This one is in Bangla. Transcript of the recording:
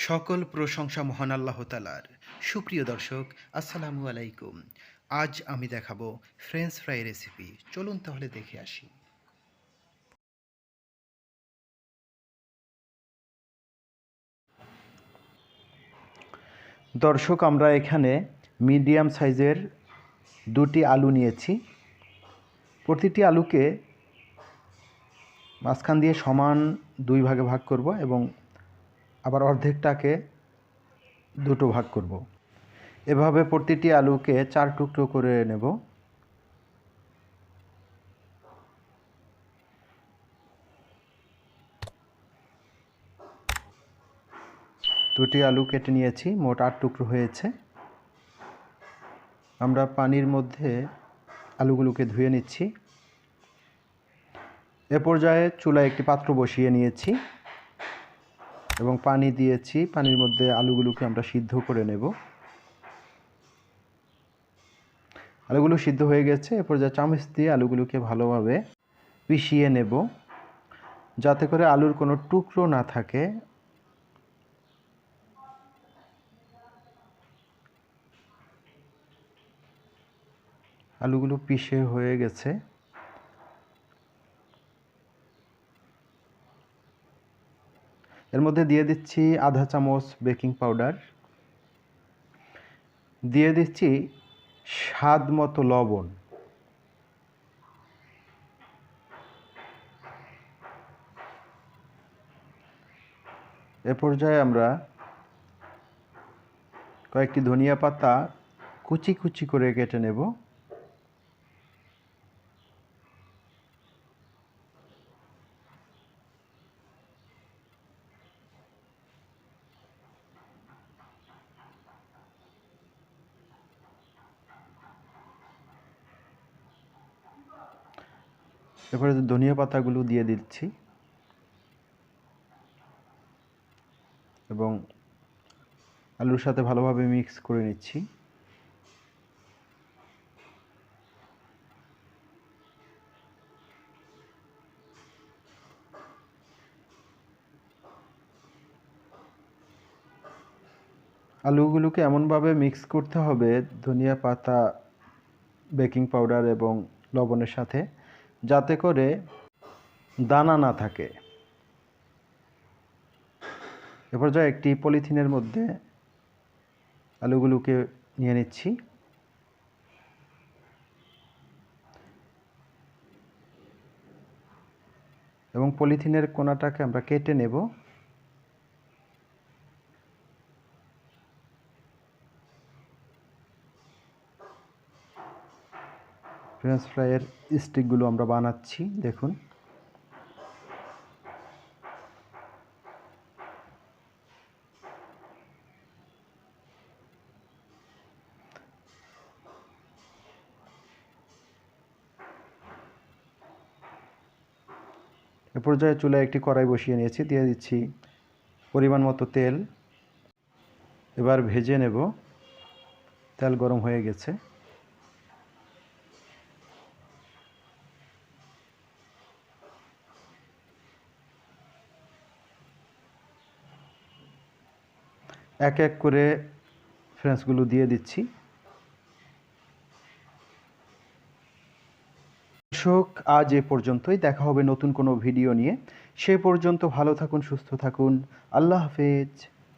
সকল প্রশংসা মহান আল্লাহ তাআলার। সুপ্রিয় দর্শক, আসসালামু আলাইকুম। আজ আমি দেখাবো ফ্রেঞ্চ ফ্রাই রেসিপি। চলুন তাহলে দেখে আসি। দর্শক, আমরা এখানে মিডিয়াম সাইজের দুটি আলু নিয়েছি। প্রতিটি আলুকে মাঝখান দিয়ে সমান দুই ভাগে ভাগ করব এবং আবার অর্ধেকটাকে দুটো ভাগ করব। এভাবে প্রতিটি আলুকে 4 টুকরো করে নেব। দুটি আলু কেটে নিয়েছি, মোট 8 টুকরো হয়েছে। আমরা পানির মধ্যে আলুগুলোকে ধুয়ে নিচ্ছি। এ পর্যায়ে চুলায় একটি পাত্র বসিয়ে নিয়েছি এবং পানি দিয়েছি। পানির মধ্যে আলুগুলোকে আমরা সিদ্ধ করে নেব। আলুগুলো সিদ্ধ হয়ে গেছে। এ পর্যায়ে চামচ দিয়ে আলুগুলোকে ভালোভাবে পিষিয়ে নেব, যাতে করে আলুর কোনো টুকরো না থাকে। আলুগুলো পিষে হয়ে গেছে। এর মধ্যে দিয়ে দিচ্ছি আধা চামচ বেকিং পাউডার, দিয়ে দিচ্ছি স্বাদ মতো লবণ, এ পর্যায়ে আমরা কয়েকটি ধনিয়া পাতা কুচি কুচি করে কেটে নেব। এরপরে ধনিয়া পাতাগুলো দিয়ে দিচ্ছি এবং আলুর সাথে ভালোভাবে মিক্স করে নিচ্ছি। আলুগুলোকে এমনভাবে মিক্স করতে হবে ধনিয়া পাতা, বেকিং পাউডার এবং লবণের সাথে, যাতে করে দানা না থাকে। এ পর্যায়ে একটি পলিথিনের মধ্যে আলুগুলোকে নিয়ে নিচ্ছি এবং পলিথিনের কোণাটাকে আমরা কেটে নেব। ফ্রেঞ্চ ফ্রাইয়ের স্টিকগুলো আমরা বানাচ্ছি, দেখুন। এ পর্যায়ে চুলায় একটি কড়াই বসিয়ে নিয়েছি, দিয়ে দিচ্ছি পরিমাণ মতো তেল। এবার ভেজে নেব। তেল গরম হয়ে গেছে। এক এক করে ফ্রেঞ্চগুলো দিয়ে দিচ্ছি। দর্শক, আজ এ পর্যন্তই। দেখা হবে নতুন কোনো ভিডিও নিয়ে। সে পর্যন্ত ভালো থাকুন, সুস্থ থাকুন। আল্লাহ হাফেজ।